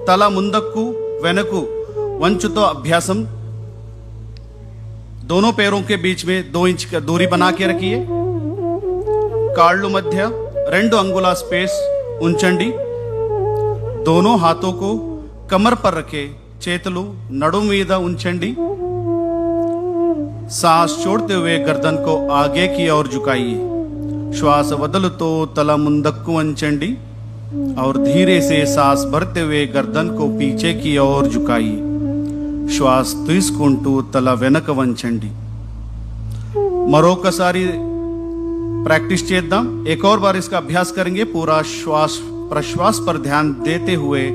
తల ముందక్కు వెనకు వంచుతో अभ्यासम। दोनों पैरों के बीच में 2 इंच का दूरी बना के रखिए। काళ్ళు మధ్య 2 अंगुला स्पेस ఉంచండి। दोनों हाथों को कमर पर रखे, చేతులు నడుం మీద ఉంచండి। सांस छोड़ते हुए गर्दन को आगे की ओर झुकाइए। श्वास वदलुतो तला मुंदक्कु వంచండి और धीरे से सांस भरते हुए गर्दन को पीछे की ओर झुकाइए। श्वास తీసుకుంటూ తల వెనక వంచండి। మరొకసారి प्रैक्टिस చేద్దాం। एक और बार इसका अभ्यास करेंगे। पूरा श्वास प्रश्वास पर ध्यान देते हुए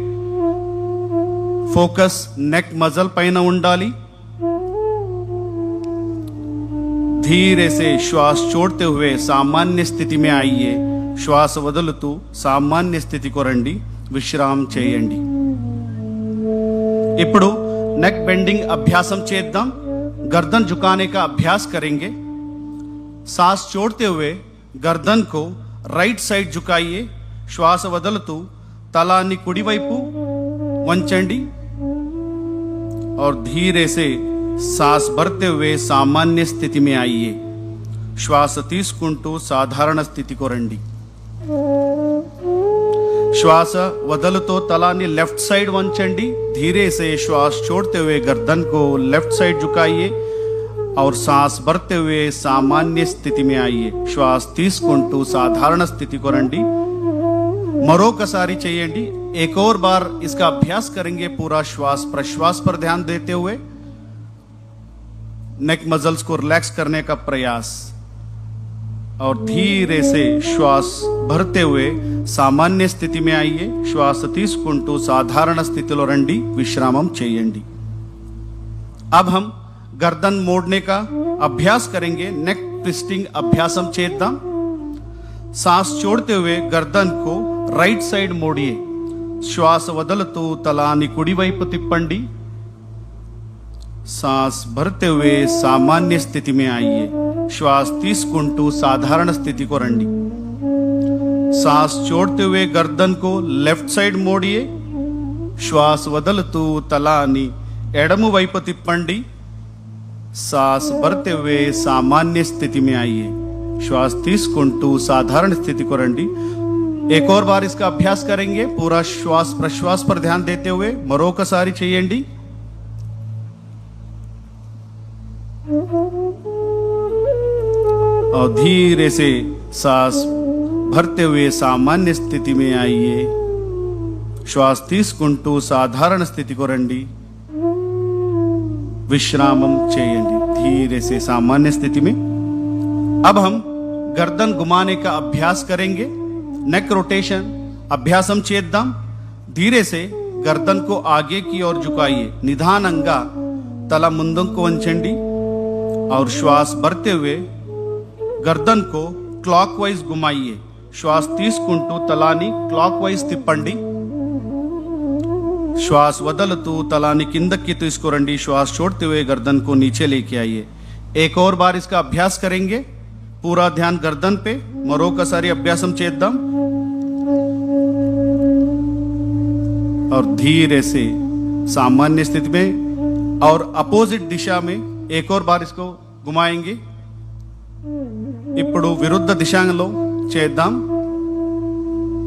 फोकस नेक मसल పైన ఉండాలి। धीरे से श्वास छोड़ते हुए सामान्य स्थिति में आइए। श्वास వదులుతూ सामान्य स्थिति को రండి। విశ్రామ చేయండి। ఇప్పుడు नेक बेंडिंग अभ्यासम చేద్దాం। गर्दन झुकाने का अभ्यास करेंगे। सांस छोड़ते हुए गर्दन को राइट साइड झुकाइए। श्वास వదులుతూ తలాన్ని కుడివైపు వంచండి और धीरे से सांस भरते हुए सामान्य स्थिति में आइए। श्वास తీసుకుంటూ సాధారణ స్థితికి రండి। श्वास వదలుతో తలాన్ని लेफ्ट साइड వంచండి। धीरे से श्वास छोड़ते हुए गर्दन को लेफ्ट साइड झुकाइए और सांस भरते हुए सामान्य स्थिति में आइए। श्वास తీసుకుంటూ సాధారణ స్థితికి రండి। మరొకసారి చేయండి। एक और बार इसका अभ्यास करेंगे। पूरा श्वास प्रश्वास पर ध्यान देते हुए नेक मसल्स को रिलैक्स करने का प्रयास और धीरे से श्वास भरते हुए सामान्य स्थिति में आइए। श्वास తీసుకుంటూ సాధారణ స్థితిలో రండి। విశ్రామం చేయండి। अब हम गर्दन मोड़ने का अभ्यास करेंगे। नेक ट्विस्टिंग अभ्यासम చేద్దాం। सांस छोड़ते हुए गर्दन को राइट साइड मोड़िए। श्वास వదలుతూ తలాన్ని కుడివైపు తిప్పండి। सांस भरते हुए सामान्य स्थिति में आइए। श्वास తీసుకుంటూ సాధారణ స్థితికి రండి। सांस छोड़ते हुए गर्दन को लेफ्ट साइड मोड़िए। श्वास వదలుతూ తలాన్ని ఎడమ వైపు తిప్పండి। सांस भरते हुए सामान्य स्थिति में आइए। श्वास తీసుకుంటూ साधारण स्थिति को రండి। एक और बार इसका अभ्यास करेंगे। पूरा श्वास प्रश्वास पर ध्यान देते हुए మరొకసారి చేయండి। और धीरे से सांस भरते हुए सामान्य स्थिति में आइए। श्वास తీసుకుంటూ సాధారణ స్థితికి రండి। विश्रामम చేయండి। धीरे से सामान्य स्थिति में। अब हम गर्दन घुमाने का अभ्यास करेंगे। नेक रोटेशन अभ्यासम చేద్దాం। धीरे से गर्दन को आगे की ओर झुकाइए। निधाనంగా తల ముందుకు వంచండి और श्वास भरते हुए गर्दन को क्लॉकवाइज घुमाइए। श्वास తీసుకుంటూ తలాన్ని క్లాక్వైజ్ తిప్పండి। श्वास వదలుతూ తలాన్ని కిందకి తీసుకురండి। श्वास छोड़ते हुए गर्दन को नीचे लेके आइए। एक और बार इसका अभ्यास करेंगे। पूरा ध्यान गर्दन पे। మరొకసారి అభ్యాసం చేద్దాం और धीरे से सामान्य स्थिति में और अपोजिट दिशा में एक और बार इसको घुमाएंगे। ఇప్పుడు విరుద్ధ దిశలో చేద్దాం।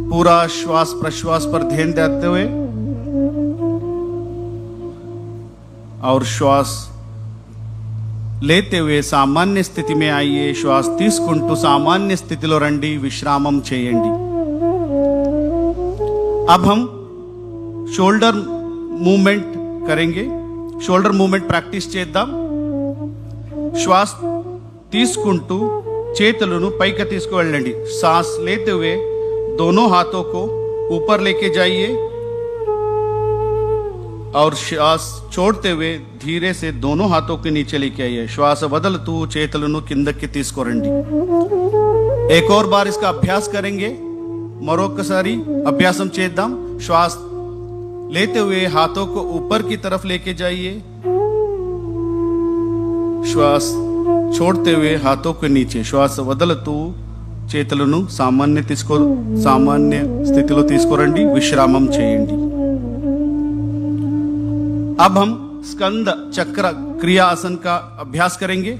पूरा श्वास प्रश्वास पर ध्यान देते हुए और श्वास लेते हुए सामान्य स्थिति में आइए। श्वास తీసుకుంటూ सामान्य स्थितिలో రండి। విశ్రామం చేయండి। अब हम शोल्डर मूवमेंट करेंगे। शोल्डर मूवमेंट प्रैक्टिस చేద్దాం। श्वास తీసుకుంటూ చేతులను పైకి తీసుకువెళ్ళండి। सांस लेते हुए दोनों हाथों को ऊपर लेके जाइए और श्वास छोड़ते हुए धीरे से दोनों हाथों के नीचे लेके आइए। श्वास వదలుతూ చేతులను కిందకి తీసుకురండి। एक और बार इसका अभ्यास करेंगे। మరొకసారి అభ్యాసం చేద్దాం। श्वास लेते हुए हाथों को ऊपर की तरफ लेके जाइए। श्वास छोड़ते हुए हाथों के नीचे। श्वास వదలుతూ చేతులను సామాన్య స్థితిలో తీసుకురండి। విశ్రామం చేయండి। अब हम स्कंद चक्र क्रिया आसन का अभ्यास करेंगे।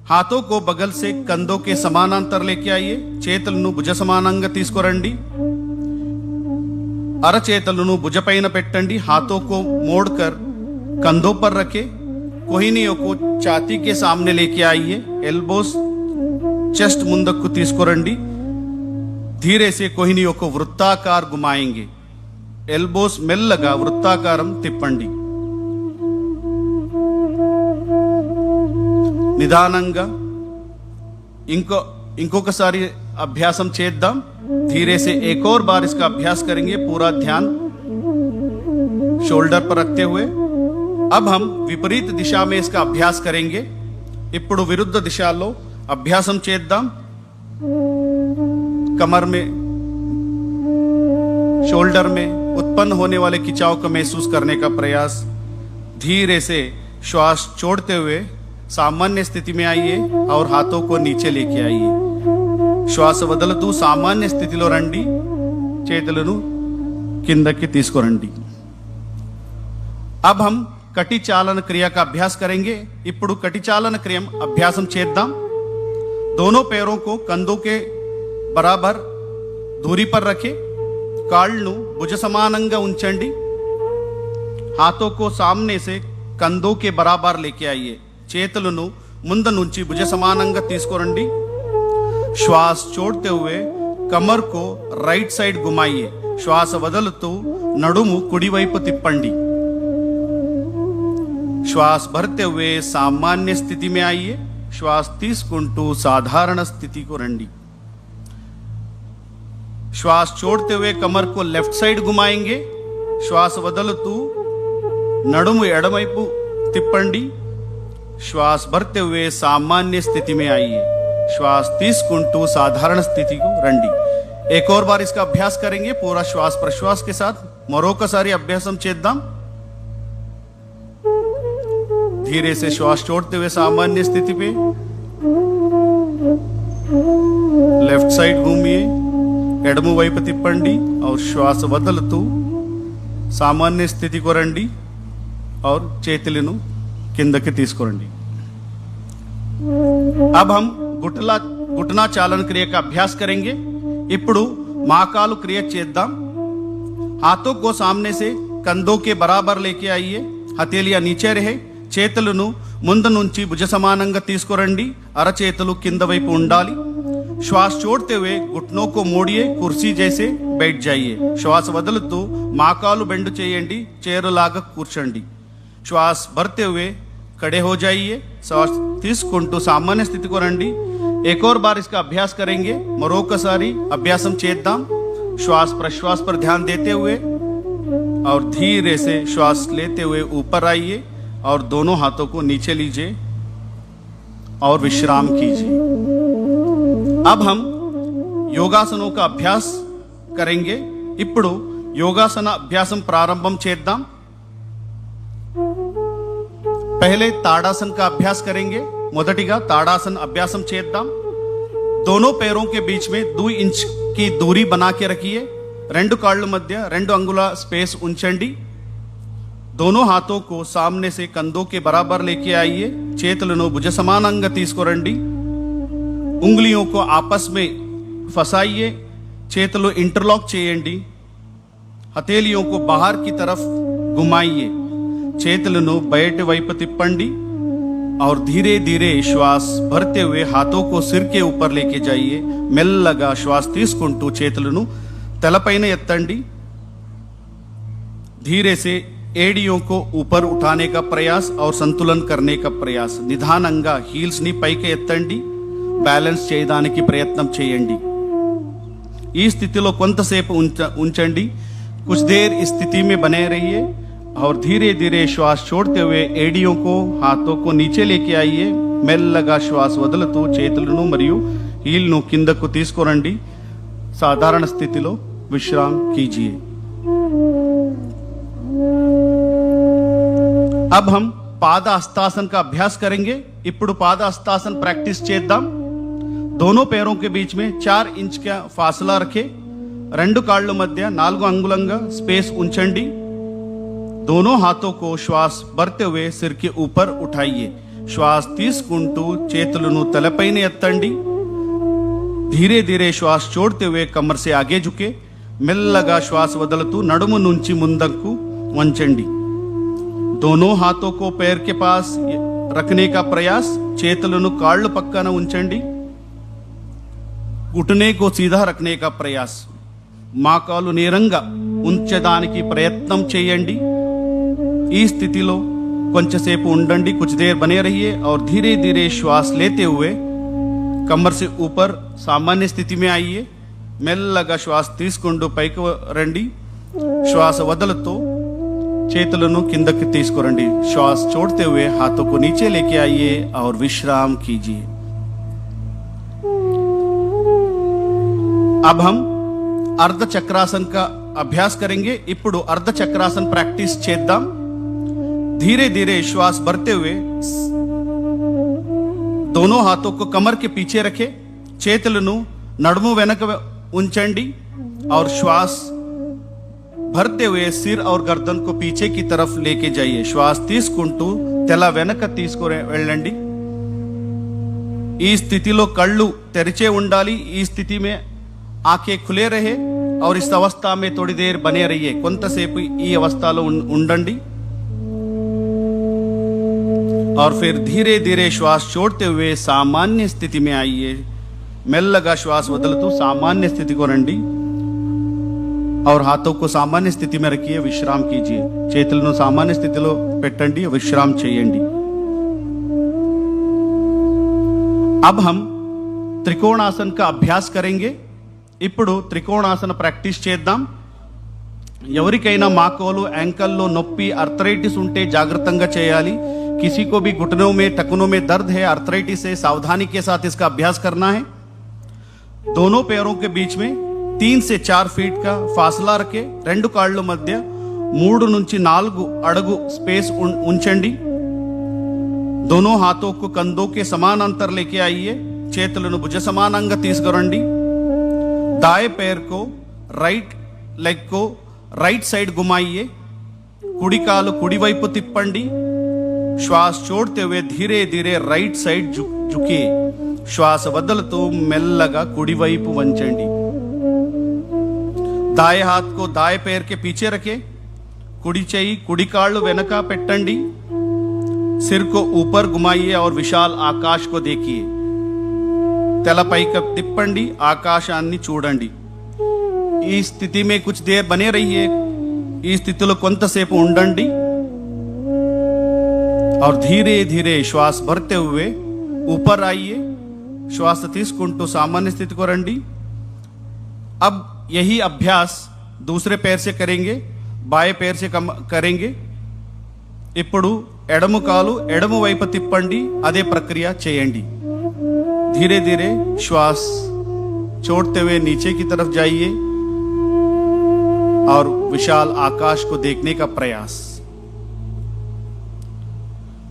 हाथों को बगल से कंधों के समानांतर लेके आइए। చేతులను భుజ సమానంగా తీసుకోరండి। అరచేతులను భుజపైన పెట్టండి। हाथों को मोड़कर कंधों पर रखें। कोहिनियों को छाती के सामने लेके आइए। एल्बोस చెస్ట్ ముందుకు తీసుకురండి। धीरे से कोहिनियों को वृत्ताकार घुमाएंगे। एल्बोस మెల్లగా వృత్తాకారం తిప్పండి। నిదానంగా ఇంకొకసారి अभ्यासम చేద్దాం। धीरे से एक और बार इसका अभ्यास करेंगे। पूरा ध्यान शोल्डर पर रखते हुए। अब हम विपरीत दिशा में इसका अभ्यास करेंगे। ఇప్పుడు విరుద్ధ దిశలో अभ्यासम చేద్దాం। कमर में, शोल्डर में उत्पन्न होने वाले खिंचाव को महसूस करने का प्रयास। धीरे से श्वास छोड़ते हुए सामान्य स्थिति में आइए और हाथों को नीचे लेके आइए। श्वास వదులుతూ సామాన్య స్థితిలో రండి। చేతులను కిందకి తీసుకురండి। अब हम कटी चालन क्रिया का अभ्यास करेंगे। ఇప్పుడు कटी चालन क्रिया अभ्यासम చేద్దాం। दोनों पैरों को कंधों के बराबर दूरी पर रखें। కాళ్ళను భుజ సమానంగా ఉంచండి। हाथों को सामने से कंधों के बराबर लेके आइए। చేతులను ముందు నుంచి భుజ సమానంగా తీసుకురండి। श्वास छोड़ते हुए कमर को राइट साइड घुमाइए। श्वास వదులుతూ నడుము కుడి వైపు తిప్పండి। श्वास भरते हुए सामान्य स्थिति में आइए। श्वास తీసుకుంటూ साधारण स्थिति को రండి। श्वास छोड़ते हुए कमर को लेफ्ट साइड घुमाएंगे। श्वास వదులుతూ నడుము ఎడమవైపు తిప్పండి। श्वास भरते हुए सामान्य स्थिति में आइए। श्वास తీసుకుంటూ साधारण स्थिति को రండి। एक और बार इसका अभ्यास करेंगे पूरा श्वास प्रश्वास के साथ। మరొకసారి అభ్యాసం చేద్దాం। धीरे से श्वास छोड़ते हुए सामान्य स्थिति पे लेफ्ट साइड घूमिए, ఎడమ వైపు తిప్పండి और श्वास వదులుతూ सामान्य स्थिति को రండి और చేతులను కిందకి తీసుకురండి। अब हम घुटना चालन क्रिया का अभ्यास करेंगे। ఇప్పుడు మాకాలు క్రియ చేద్దాం। हाथों को सामने से कंधों के बराबर लेके आइए। हथेलियां नीचे रहे। చేతులను ముందు నుంచి భుజ సమానంగా తీసుకురండి। అరచేతులు కింద వైపు ఉండాలి। श्वास छोड़ते हुए घुटनों को मोड़िए। कुर्सी जैसे बैठ जाइए। श्वास వదులుతూ మాకాలు బెండ్ చేయండి। చైరులాగా కూర్చోండి। श्वास भरते हुए खड़े हो जाइए। श्वास తీసుకుంటూ सामान्य स्थिति को రండి। एक और बार इसका अभ्यास करेंगे। మరొకసారి అభ్యాసం చేద్దాం। श्वास प्रश्वास पर ध्यान देते हुए और धीरे से श्वास लेते हुए ऊपर आइए और दोनों हाथों को नीचे लीजिए और विश्राम कीजिए। अब हम योगासनों का अभ्यास करेंगे। ఇప్పుడు యోగాసన అభ్యాసం ప్రారంభం చేద్దాం। पहले ताड़ासन का अभ्यास करेंगे। మొదటిగా ताड़ासन अभ्यासम చేద్దాం। दोनों पैरों के बीच में 2 इंच की दूरी बना के रखिए। రెండు కాళ్ళ మధ్య 2 అంగుళ స్పేస్ ఉంచండి। दोनों हाथों को सामने से कंधों के बराबर लेके आइए। చేతులను భుజ సమానంగా తీసుకురండి। उंगलियों को आपस में फंसाइए। చేతులు इंटरलॉक చేయండి। हथेलियों को बाहर की तरफ घुमाइए। చేతులను బయటి వైపు తిప్పండి और धीरे धीरे श्वास भरते हुए हाथों को सिर के ऊपर लेके जाइए। మెల్లగా श्वास తీసుకుంటూ చేతులను తలపైన ఎత్తండి। धीरे से एड़ियों को ऊपर उठाने का प्रयास और संतुलन करने का प्रयास। నిదానంగా హీల్స్ ని పైకి ఎత్తండి। బ్యాలెన్స్ చేయడానికి ప్రయత్నం చేయండి। ఈ స్థితిలో కొంతసేపు ఉంచండి। कुछ देर इस स्थिति में बने रहिए और धीरे धीरे श्वास छोड़ते हुए एड़ियों को हाथों को नीचे लेके आइए। మెల్లగా శ్వాస వదులుతూ చేతులను మరియు హీల్ను కిందకు తీసుకురండి। సాధారణ స్థితిలో విశ్రామ్ कीजिए। अब हम पाद हस्तासन का अभ्यास करेंगे। ఇప్పుడు पाद हस्तासन प्रैक्टिस చేద్దాం। दोनों पैरों के बीच में 4 इंच का फासला रखें। 2 కాళ్ళ మధ్య 4 అంగుళంగా స్పేస్ ఉంచండి। दोनों हाथों को श्वास भरते हुए सिर के ऊपर उठाइए. శ్వాస తీసుకుంటూ చేతులను తలపైన ఎత్తండి. धीरे धीरे श्वास छोड़ते हुए कमर से आगे झुके. మెల్లగా శ్వాస వదులుతూ నడుము నుంచి ముందుకు వంచండి. दोनों हाथों को पैर के पास रखने का प्रयास. చేతులను కాళ్ళు పక్కన ఉంచండి. घुटने को सीधा रखने का प्रयास. మోకాలు నేరంగా ఉంచడానికి ప్రయత్నం చేయండి. ఈ స్థితిలో కొంచెంసేపు ఉండండి. कुछ देर बने रहिए और धीरे धीरे श्वास लेते हुए कमर से ऊपर सामान्य स्थिति में आइए. మెల్లగా శ్వాస తీసుకుంటూ పైకి రండి. శ్వాస వదులుతూ చేతులను కిందకి తీసుకురండి. श्वास छोड़ते हुए हाथों को नीचे लेके आइए और विश्राम कीजिए. अब हम अर्ध चक्रासन का अभ्यास करेंगे. ఇప్పుడు अर्ध चक्रासन प्रैक्टिस చేద్దాం. धीरे धीरे श्वास भरते हुए दोनों हाथों को कमर के पीछे रखे. చేతులను నడుము వెనక ఉంచండి और श्वास भरते हुए सिर और गर्दन को पीछे की तरफ लेके जाइए. श्वास తీసుకుంటూ తల వెనక తీసుకొని వెళ్ళండి. ఈ స్థితిలో కళ్ళు తెరిచే ఉండాలి. ఈ స్థితి में आंखें खुले रहे और इस अवस्था में थोड़ी देर बने रहिए. కొంతసేపు ఈ అవస్థలో ఉండండి और फिर धीरे धीरे श्वास छोड़ते हुए सामान्य स्थिति में आइए. మెల్లగా శ్వాస వదులుతూ सामान्य स्थिति को రండి और हाथों को सामान्य स्थिति में रखिए. विश्राम कीजिए. చేతులను सामान्य స్థితిలో పెట్టండి. विश्राम చేయండి. अब हम त्रिकोणासन का अभ्यास करेंगे. ఇప్పుడు త్రికోణాసన ప్రాక్టీస్ చేద్దాం. ఎవరికైనా మోకాలు యాంకల్లో నొప్పి ఆర్థరైటిస్ ఉంటే జాగ్రత్తగా చేయాలి. किसी को भी घुटनों में टखनों में दर्द है, आर्थराइटिस है, सावधानी के साथ इसका अभ्यास करना है. दोनों पैरों के बीच में 3 से 4 फीट का फासला रखे. రెండు కాళ్ళ మధ్య 3 నుంచి 4 అడుగు स्पेस ఉంచండి. दोनों हाथों को कंधों के समान अंतर लेके आइए. చేతులను భుజ సమానంగా తీసుకురండి. दाएं पैर को राइट लेग को राइट साइड घुमाइए. కుడి కాలు కుడి వైపు తిప్పండి. श्वास छोड़ते हुए धीरे धीरे राइट साइड झुकिए. श्वास వదులుతూ మెల్లగా కుడి వైపు వంచండి. दाएं हाथ को दाएं पैर के पीछे रखें. కుడి చేయి కుడి కాళ్ళు వెనక పెట్టండి. सिर को ऊपर घुमाइए और विशाल आकाश को देखिए. తల పైకి తిప్పండి. ఆకాశాన్ని చూడండి. ఈ స్థితి में कुछ देर बने रहिए. ఈ స్థితిలో కొంతసేపు ఉండండి और धीरे धीरे श्वास भरते हुए ऊपर आइए. श्वास తీసుకుంటూ सामान्य स्थिति को రండి. अब यही अभ्यास दूसरे पैर से करेंगे. बाएं पैर से करेंगे. ఇప్పుడు ఎడమ కాలు ఎడమ వైపు తిప్పండి. అదే ప్రక్రియ చేయండి. धीरे धीरे श्वास छोड़ते हुए नीचे की तरफ जाइए और विशाल आकाश को देखने का प्रयास.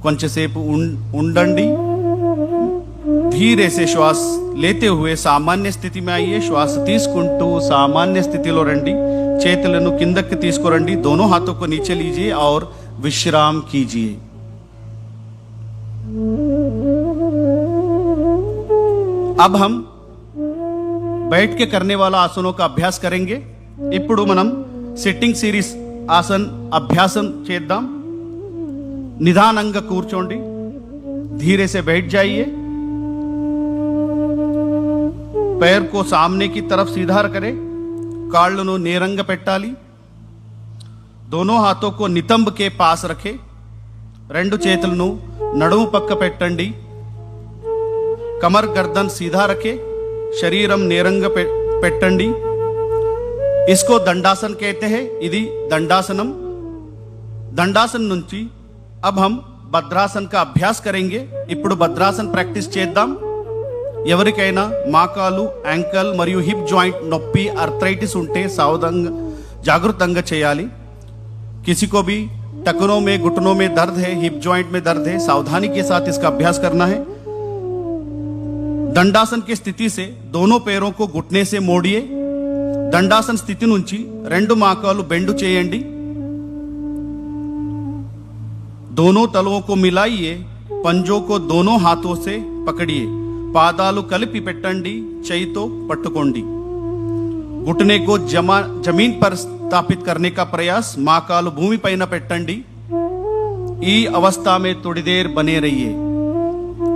కొంచెంసేపు ఉండండి. धीरे से श्वास लेते हुए सामान्य स्थिति में आइए. श्वास తీసుకుంటూ सामान्य स्थितिలో రండి. చేతులను కిందకి తీసుకురండి. दोनों हाथों को नीचे लीजिए और विश्राम कीजिए. अब हम बैठ के करने वाला आसनों का अभ्यास करेंगे. ఇప్పుడు మనం సిట్టింగ్ సిరీస్ ఆసన్ అభ్యాసం చేద్దాం. నిదానంగా కూర్చోండి. धीरे से बैठ जाइए. पैर को सामने की तरफ सीधा करें. కాళ్ళను నేరంగా పెట్టాలి. दोनों हाथों को नितंब के पास रखें. రెండు చేతులను నడుము పక్క పెట్టండి. कमर गर्दन सीधा रखे. शरीरम నేరంగా పెట్టండి. इसको दंडासन कहते हैं. ఇది दंडासनम. दंडासन నుంచి अब हम భద్రాసన్ का अभ्यास करेंगे. ఇప్పుడు భద్రాసన్ ప్రాక్టీస్ చేద్దాం. ఎవరికైనా మోకాలు యాంకల్ మరియు హిప్ జాయింట్ నొప్పి ఆర్థరైటిస్ ఉంటే సావధానంగా జాగృతంగా చేయాలి. किसी को भी टखनों में घुटनों में दर्द है, हिप जॉइंट में दर्द है, सावधानी के साथ इसका अभ्यास करना है. दंडासन की स्थिति से दोनों पैरों को घुटने से मोड़िए. దండాసన స్థితి నుంచి రెండు మోకాలు బెండు చేయండి. दोनों तलवों को मिलाइए, पंजों को दोनों हाथों से पकड़िए, पादालु कलिपि पेट्टंडी, चैतो पट्टुकोंडी। घुटने को जमीन पर स्थापित करने का प्रयास, माकालु भूमि पैन पेट्टंडी। ఈ अवस्था में थोड़ी देर बने रहिए।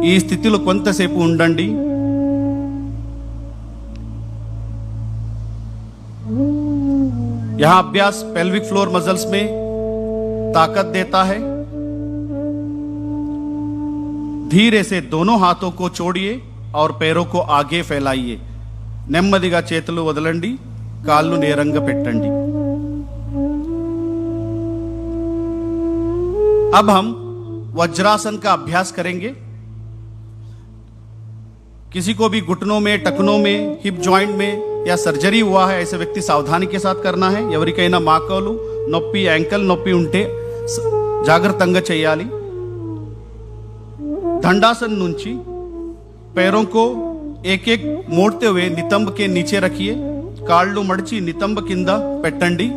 ఈ స్థితిలో కొంతసేపు ఉండండి। यहां अभ्यास पेल्विक फ्लोर मसल्स में ताकत देता है। धीरे से दोनों हाथों को छोड़िए और पैरों को आगे फैलाइए। నెమ్మదిగా చేతులు వదలండి, కాళ్ళు నేరంగా పెట్టండి। अब हम वज्रासन का अभ्यास करेंगे। किसी को भी घुटनों में, टखनों में, हिप जॉइंट में या सर्जरी हुआ है, ऐसे व्यक्ति सावधानी के साथ करना है। ఎవరికైనా మాకాలు నొప్పి, యాంకల్ నొప్పి ఉంటే జాగ్రత్తగా చేయాలి। दंडासन నుంచి पैरों को एक एक मोड़ते हुए नितंब के नीचे रखिए। काళ్ళు मड़ची नितंब किंद पेट्टंडी।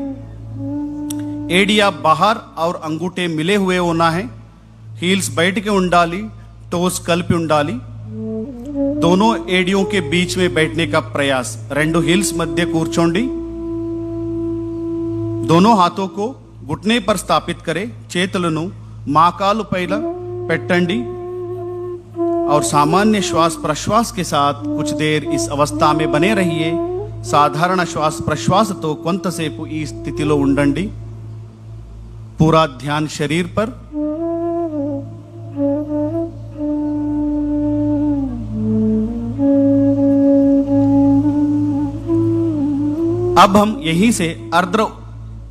एडिया बाहर और अंगूठे मिले हुए होना है। हील्स बैठ के ఉండాలి, टोस కలిపి ఉండాలి। दोनों एडियों के बीच में बैठने का प्रयास। రెండు हील्स मध्य కూర్చోండి। दोनों हाथों को घुटने पर स्थापित करें। చేతులను మాకాలు పైన పెట్టండి और सामान्य श्वास प्रश्वास के साथ कुछ देर इस अवस्था में बने रहिए। साधारण श्वास प्रश्वास तो కొంతసేపు ఈ స్థితిలో ఉండండి। पूरा ध्यान शरीर पर। अब हम यहीं से अर्ध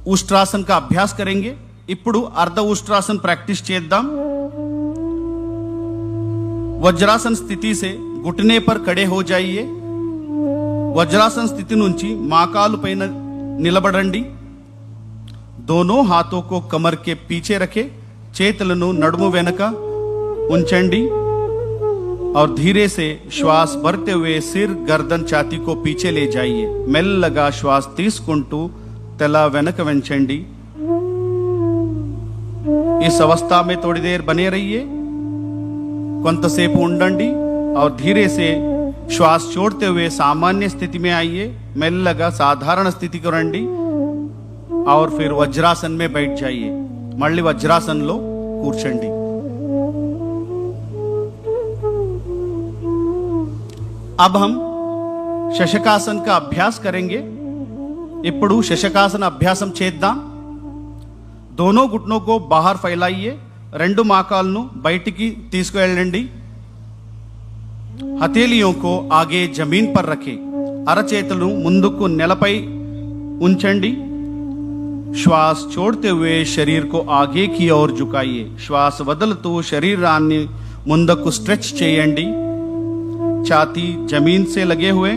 उष्ट्रासन का अभ्यास करेंगे। ఇప్పుడు अर्ध उष्ट्रासन प्रैक्टिस చేద్దాం। वज्रासन स्थिति से घुटने पर खड़े हो जाइए। वज्रासन स्थिति నుంచి మాకాలు పైన నిలబడండి। दोनों हाथों को कमर के पीछे रखे। చేతులను నడుము వెనక ఉంచండి और धीरे से श्वास भरते हुए सिर, गर्दन, छाती को पीछे ले जाइए। మెల్లగా श्वास తీసుకుంటూ తల వెనక వంచండి। इस अवस्था में थोड़ी देर बने रहिए। కొంతసేపు ఉండండి और धीरे से श्वास छोड़ते हुए सामान्य स्थिति में आइए। మెల్లగా साधारण स्थिति को రండి और फिर वज्रासन में बैठ जाइए। మళ్ళీ వజ్రాసనంలో కూర్చోండి। अब हम శశకాసన్ का अभ्यास करेंगे। ఇప్పుడు శశకాసన అభ్యాసం చేద్దాం। दोनों घुटनों को बाहर फैलाइए। రెండు మాకాలను బయటికి తీసుకువెళ్ళండి। हथेलियों को आगे जमीन पर रखें। అరచేతులు ముందుకు నేలపై ఉంచండి। श्वास छोड़ते हुए शरीर को आगे की ओर झुकाइए। श्वास వదులుతూ శరీరాన్ని ముందుకు స్ట్రెచ్ చేయండి। छाती जमीन से लगे हुए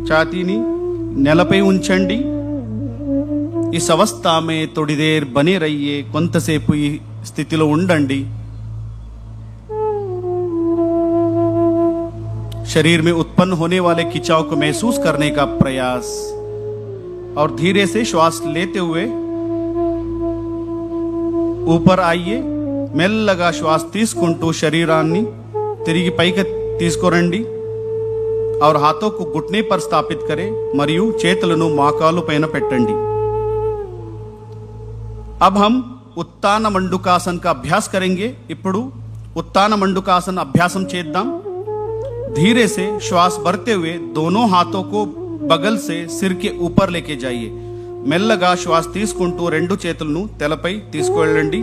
छातीని నేలపై ఉంచండి। इस अवस्था में थोड़ी देर बने रहिए। కొంతసేపు ఈ స్థితిలో ఉండండి। शरीर में उत्पन्न होने वाले खिंचाव को महसूस करने का प्रयास और धीरे से श्वास लेते हुए ऊपर आइए। మెల్లగా శ్వాస తీసుకుంటూ శరీరాన్ని తిరిగి పైకి తీసుకురండి और हाथों को घुटने पर स्थापित करें మరియు చేతులను మోకాలు పైన పెట్టండి। अब हम उत्तान मंडूकासन का अभ्यास करेंगे। ఇప్పుడు उत्तान मंडूकासन अभ्यासम చేద్దాం। धीरे से श्वास भरते हुए दोनों हाथों को बगल से सिर के ऊपर लेके जाइए। మెల్లగా శ్వాస తీసుకుంటూ రెండు చేతులను తలపై తీసుకువెళ్ళండి।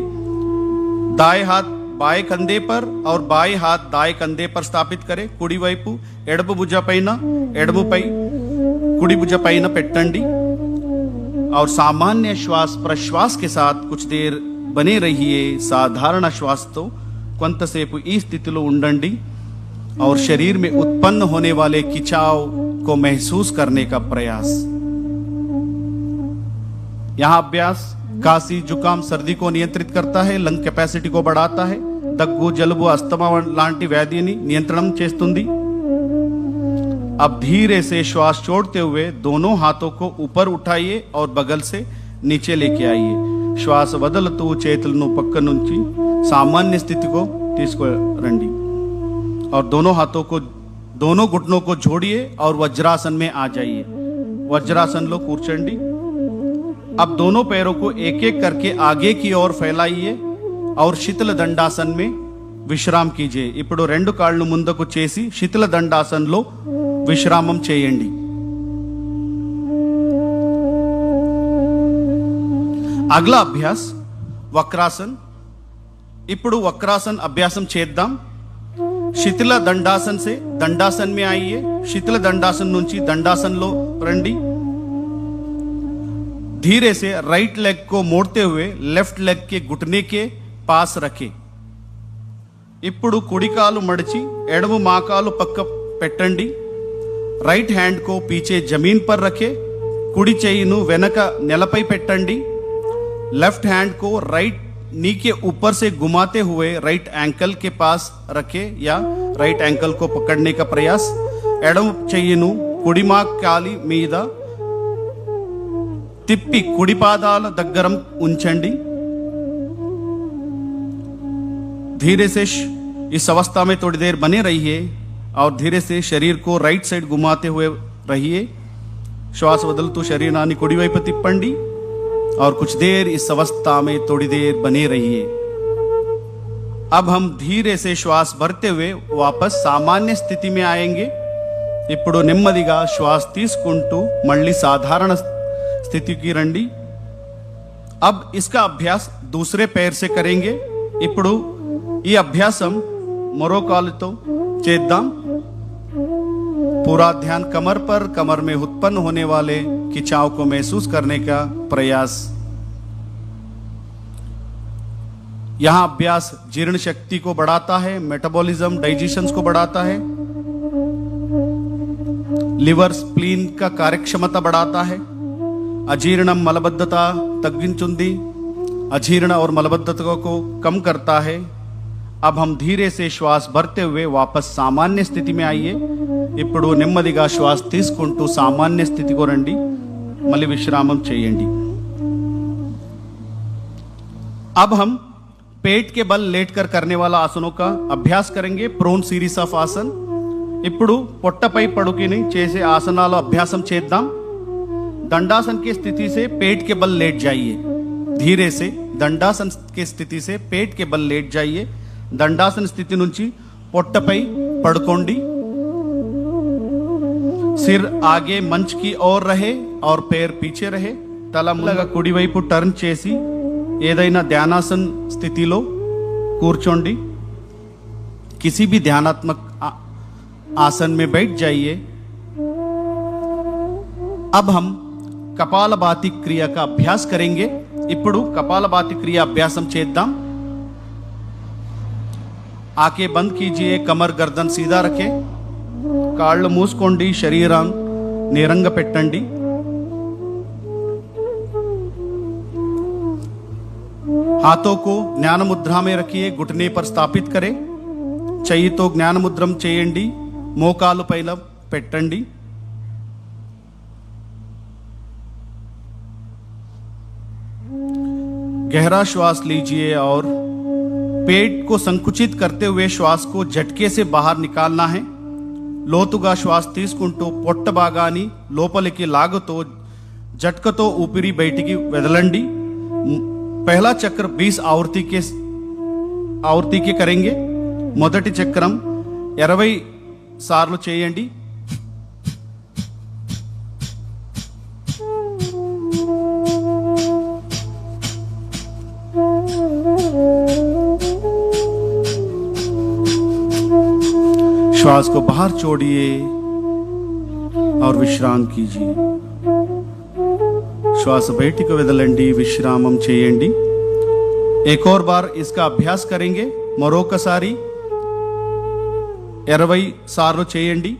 दाएं हाथ बाएं कंधे पर और बाएं हाथ दाएं कंधे पर स्थापित करें। కుడి వైపు ఎడమ భుజ పైన ఎడమపై కుడి భుజ పైన పెట్టండి और सामान्य श्वास प्रश्वास के साथ कुछ देर बने रहिए। साधारण श्वास तो కొంతసేపు ఈ స్థితిలో ఉండండి और शरीर में उत्पन्न होने वाले खिंचाव को महसूस करने का प्रयास। यहां अभ्यास खांसी, जुकाम, सर्दी को नियंत्रित करता है। లంగ్ కెపాసిటీ को बढ़ाता है। దగ్గు, జలుబు, अस्थमा లాంటి వ్యాధిని నియంత్రణం చేస్తుంది। अब धीरे से श्वास छोड़ते हुए दोनों हाथों को ऊपर उठाइए और बगल से नीचे लेके आइए। श्वास వదులుతూ చేతులను పక్క నుంచి सामान्य स्थिति को తీసుకురండి और दोनों घुटनों को जोड़िए और वज्रासन में आ जाइए। वज्रासन लो కూర్చోండి। अब दोनों पैरों को एक एक करके आगे की ओर फैलाइए और शीतल दंडासन में విశ్రామం कीजिए। ఇప్పుడు రెండు కాళ్ళు ముందుకు చేసి శీతల దండాసనలో విశ్రామం చేయండి। అగలా అభ్యాస్ వక్రాసన్। ఇప్పుడు వక్రాసన్ అభ్యాసం చేద్దాం। శీతల దండాసన్ से दंडासन में आइए। శీతల దండాसन నుంచి దండాసనలో రండి। धीरे से राइट लेग को मोड़ते हुए लेफ्ट लेग के घुटने के पास रखें। ఇప్పుడు కుడి కాలు మడిచి ఎడమ మాకాలు పక్క పెట్టండి। రైట్ హ్యాండ్ को पीछे जमीन पर रखें। కుడి చేయిను వెనక నెలపై పెట్టండి। लेफ्ट हैंड को राइट नी के ऊपर से घुमाते हुए राइट एंकल के पास रखें या राइट एंकल को पकड़ने का प्रयास। ఎడమ చెయ్యిను కుడి మోకాలి మీద తిప్పి కుడి పాదాల దగ్గర ఉంచండి। धीरे से इस अवस्था में थोड़ी देर बने रहिए और धीरे से शरीर को राइट साइड घुमाते हुए रहिए। श्वास बदलतू शरीराన్ని కుడివైపు తిప్పండి और कुछ देर इस अवस्था में थोड़ी देर बने रहिए। अब हम धीरे से श्वास भरते हुए वापस सामान्य स्थिति में आएंगे। ఇప్పుడు నెమ్మదిగా శ్వాస తీసుకుంటూ మళ్ళీ సాధారణ స్థితికి రండి। अब इसका अभ्यास दूसरे पैर से करेंगे। ఇప్పుడు ఈ అభ్యాసం మరో కాలుతో చేద్దాం। पूरा ध्यान कमर पर, कमर में उत्पन्न होने वाले खिंचाव को महसूस करने का प्रयास। यहां अभ्यास जीर्ण शक्ति को बढ़ाता है, मेटाबॉलिज्म डाइजेशन को बढ़ाता है, लिवर स्प्लीन का कार्यक्षमता बढ़ाता है, अजीर्णम मलबद्धता तग्गिंचुंदी अजीर्ण और मलबद्धता को कम करता है। अब हम धीरे से श्वास भरते हुए वापस सामान्य स्थिति में आइए। ఇప్పుడు నెమ్మదిగా శ్వాస తీసుకుంటూ సామాన్య స్థితికి రండి। మళ్ళీ విశ్రామం చేయండి। अब हम पेट के बल लेटकर करने वाला आसनों का अभ्यास करेंगे। प्रोन सीरीज ऑफ आसन। ఇప్పుడు పొట్టపై పడుకుని చేసే ఆసనాల అభ్యాసం చేద్దాం। दंडासन की स्थिति से पेट के बल लेट जाइए। धीरे से दंडासन की स्थिति से पेट के बल लेट जाइए। दंडासन स्थिति నుంచి పొట్టపై పడుకోండి। सिर आगे मंच की ओर रहे और पैर पीछे रहे। తల ముందుగా కుడివైపు టర్న్ చేసి ఏదైనా ధ్యానాసన స్థితిలో కూర్చోండి। किसी भी ध्यानात्मक आसन में बैठ जाइए। अब हम कपालभाति क्रिया का अभ्यास करेंगे। ఇప్పుడు कपालभाति क्रिया अभ्यासम చేద్దాం। आंखें बंद कीजिए, कमर गर्दन सीधा रखें, కాళ్ళు మూసుకోండి, శరీరం నేరంగా పెట్టండి। हाथों को ज्ञान मुद्रा में रखिए, घुटने पर स्थापित करें। చెయ్యితో జ్ఞాన ముద్రం చేయండి, మోకాలు పైన పెట్టండి। गहरा श्वास लीजिए और पेट को संकुचित करते हुए श्वास को झटके से बाहर निकालना है। లోతుగా శ్వాస తీసుకుంటూ పొట్ట భాగాన్ని లోపలికి లాగుతూ झटकతో ऊपरी బయటికి వదలండి। पहला चक्र 20 आवर्ती के करेंगे। మొదటి చక్రం 20 సార్లు చేయండి। श्वास को बाहर छोड़िए और विश्राम कीजिए। श्वास బయటికి వదలండి, విశ్రామం చేయండి। एक और बार इसका अभ्यास करेंगे। మరొకసారి 20 సార్లు చేయండి।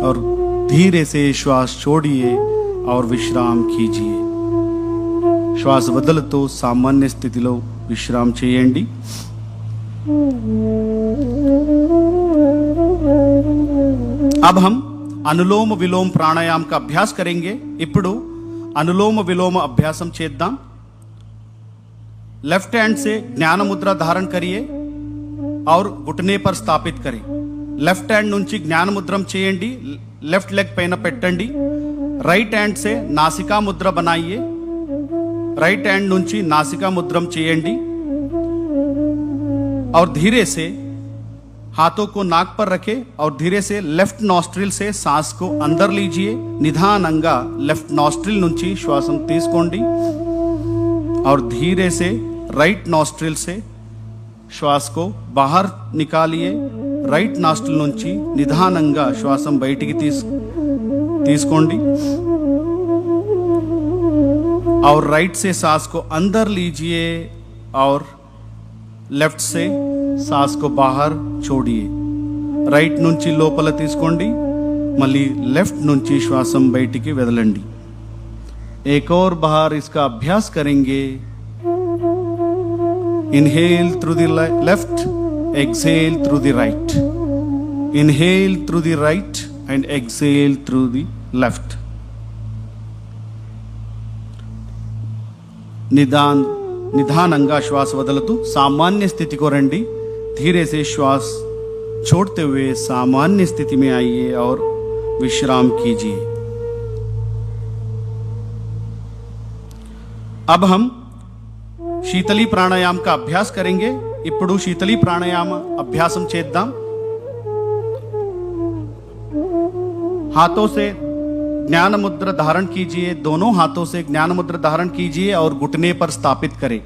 और धीरे से श्वास छोड़िए और विश्राम कीजिए। श्वास बदलतो सामान्य स्थितिలో విశ్రామం చేయండి। अब हम अनुलोम विलोम प्राणायाम का अभ्यास करेंगे. ఇప్పుడు अनुलोम विलोम अभ्यासम చేద్దాం. लेफ्ट हैंड से ज्ञान मुद्रा धारण करिए और घुटने पर स्थापित करें. लेफ्ट हैंड నుంచి జ్ఞాన ముద్రం చేయండి. लेफ्ट लेग పైన పెట్టండి. राइट हैंड से नासिका मुद्रा बनाइए. राइट हैंड నుంచి नासिका मुद्रम చేయండి और धीरे से हाथों को नाक पर रखें और धीरे से लेफ्ट नॉस्ट्रिल से सांस को अंदर लीजिए. निधानंगा लेफ्ट नॉस्ट्रिल నుంచి శ్వాసం తీసుకోండి और धीरे से राइट नॉस्ट्रिल से श्वास को बाहर निकालिए. राइट नॉस्ट्रिल నుంచి నిదానంగా శ్వాసం బయటికి తీసుకోండి और राइट से सांस को अंदर लीजिए और लेफ्ट से सांस को बाहर छोड़िए. राइट నుంచి లోపల తీసుకోండి మళ్ళీ लेफ्ट నుంచి శ్వాసం బయటికి వదలండి. एक और बार इसका अभ्यास करेंगे. Inhale through the left, exhale through the right. Inhale through the right and exhale through the left. निधानंगा श्वास वदलतू सामान्य स्थिति को रंडी. धीरे से श्वास छोड़ते हुए सामान्य स्थिति में आइए और विश्राम कीजिए. अब हम शीतली प्राणायाम का अभ्यास करेंगे. ఇప్పుడు शीतली प्राणायाम अभ्यासम చేద్దాం. हाथों से ज्ञान मुद्रा धारण कीजिए. दोनों हाथों से ज्ञान मुद्रा धारण कीजिए और घुटने पर स्थापित करें.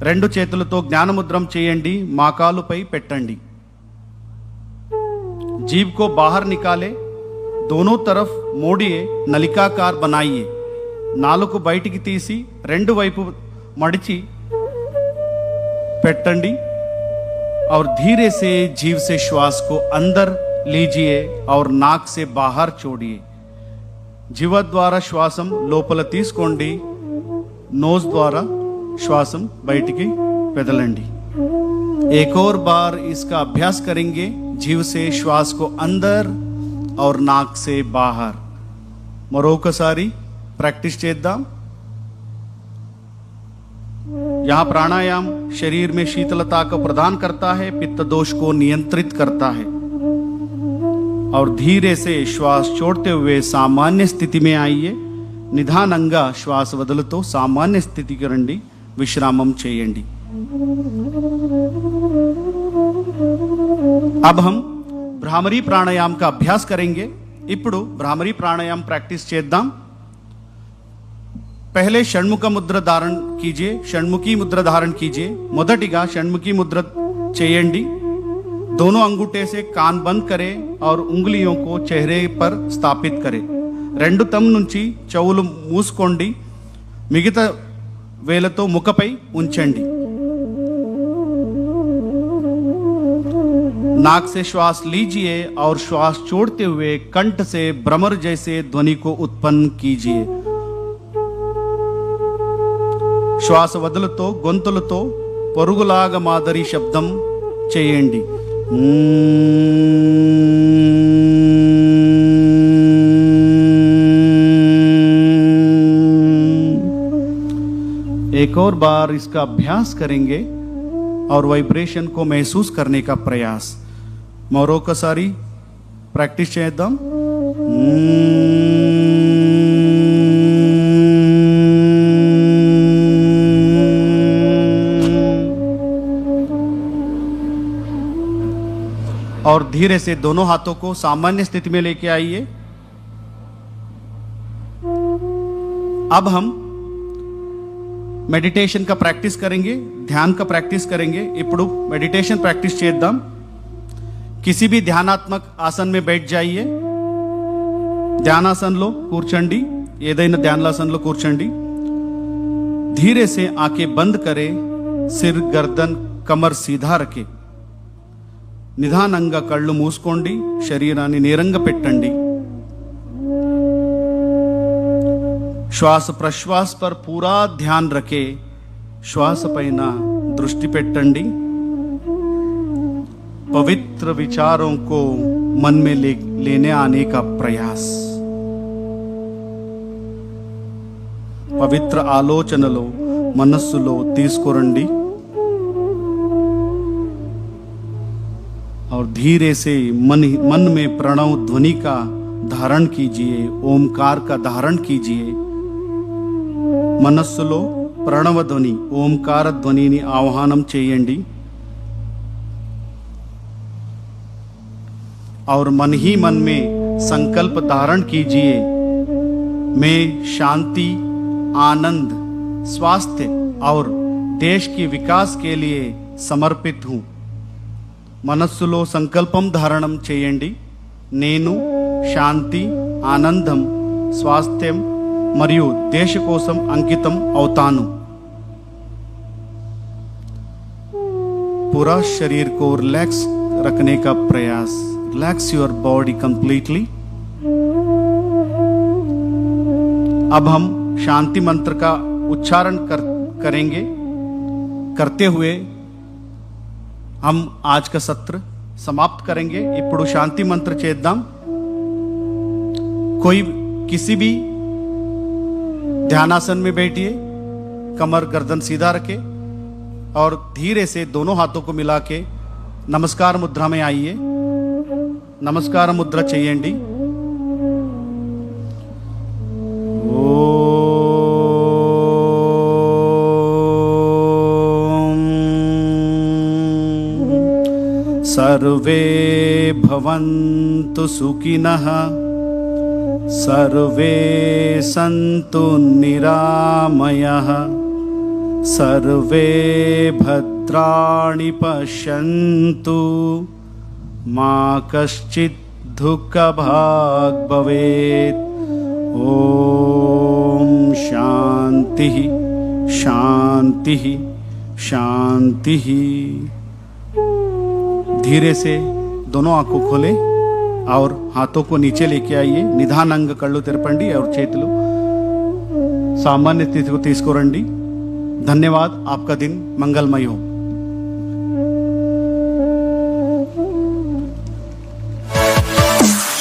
రెండు చేతులతో జ్ఞాన ముద్రం చేయండి. మోకాలుపై పెట్టండి. जीभ को बाहर निकाले. दोनों तरफ मोड़िए. नलिकाकार बनाइए. నాలుక బయటికి తీసి రెండు వైపు మడిచి పెట్టండి और धीरे से जीभ से श्वास को अंदर लीजिए और नाक से बाहर छोड़िए. जीव द्वारा श्वासम लोपल తీసుకోండి. नोज द्वारा श्वासम బయటికి వదలండి. एक और बार इसका अभ्यास करेंगे. जीव से श्वास को अंदर और नाक से बाहर. మరొకసారి प्रैक्टिस చేద్దాం. यहाँ प्राणायाम शरीर में शीतलता को प्रदान करता है, पित्त दोष को नियंत्रित करता है और धीरे से श्वास छोड़ते हुए सामान्य स्थिति में आइए. निधानंगा श्वास वदलतो सामान्य स्थिति की రండి. विश्रामम చేయండి. अब हम भ्रामरी प्राणायाम का अभ्यास करेंगे. ఇప్పుడు भ्रामरी प्राणायाम प्रैक्टिस చేద్దాం. पहले षण्मुख मुद्रा धारण कीजिए. षण्मुखी मुद्रा धारण कीजिए. మొదటిగా షణ్ముఖి ముద్ర చేయండి. दोनों अंगूठे से कान बंद करें और उंगलियों को चेहरे पर स्थापित करें. రెండు తమ్ నుంచి చెవులు మూసుకోండి. మిగతా వేలతో ముఖపై ఉంచండి. नाक से श्वास लीजिए और श्वास छोड़ते हुए कंठ से भ्रमर जैसे ध्वनि को उत्पन्न कीजिए. శ్వాస వదులుతో గొంతులతో పరుగులాగా మాదిరి శబ్దం చేయండి. एक और बार इसका अभ्यास करेंगे और वाइब्रेशन को महसूस करने का प्रयास. మరొకసారి ప్రాక్టీస్ చేద్దాం. और धीरे से दोनों हाथों को सामान्य स्थिति में लेके आइए. अब हम मेडिटेशन का प्रैक्टिस करेंगे. ध्यान का प्रैक्टिस करेंगे. ఇప్పుడు मेडिटेशन प्रैक्टिस చేద్దాం. किसी भी ध्यानात्मक आसन में बैठ जाइए. ध्यानासनलो కూర్చోండి. ఏదైనా ధ్యానాసనలో కూర్చోండి. धीरे से आंखें बंद करें. सिर गर्दन कमर सीधा रखें. నిదానంగా కళ్ళు మూసుకోండి. శరీరాన్ని నేరంగా పెట్టండి. श्वास प्रश्वास पर पूरा ध्यान रखें. श्वास పైన దృష్టి పెట్టండి. पवित्र विचारों को मन में लेने आने का प्रयास. పవిత్ర ఆలోచనలో మనస్సులో తీసుకురండి और धीरे से मन में प्रणव ध्वनि का धारण कीजिए. ओमकार का धारण कीजिए. మనస్సులో ప్రణవ ధ్వని ఓంకార ధ్వనిని ఆహ్వానం చేయండి. और मन ही मन में संकल्प धारण कीजिए. मैं शांति, आनंद, स्वास्थ्य और देश के विकास के लिए समर्पित हूँ. మనస్సులో సంకల్పం ధారణం చేయండి. నేను శాంతి, ఆనందం, స్వాస్థ్యం మరియు దేశ కోసం అంకితం అవుతాను. पूरा शरीर को रिलैक्स रखने का प्रयास. Relax your body completely. अब हम शांति मंत्र का उच्चारण करेंगे. करते हुए हम आज का सत्र समाप्त करेंगे. ఇప్పుడు शांति मंत्र చేద్దాం. कोई किसी भी ध्यानासन में बैठिए. कमर गर्दन सीधा रखे और धीरे से दोनों हाथों को मिला के नमस्कार मुद्रा में आइए. नमस्कार मुद्रा చేయండి. सर्वे भवन्तु सुखिनः. सर्वे सन्तु निरामयः. सर्वे भद्राणि पश्यन्तु. मा कश्चित् दुःखभाग् भवेत्. ॐ शान्तिः शान्तिः शान्तिः. धीरे से दोनों आंखों खोले और हाथों को नीचे लेके आइए. निधाనంగ కళ్ళు తెరపండి और చేతులు सामान्य स्थिति को తీసుకురండి. धन्यवाद. आपका दिन मंगलमय हो.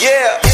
Yeah.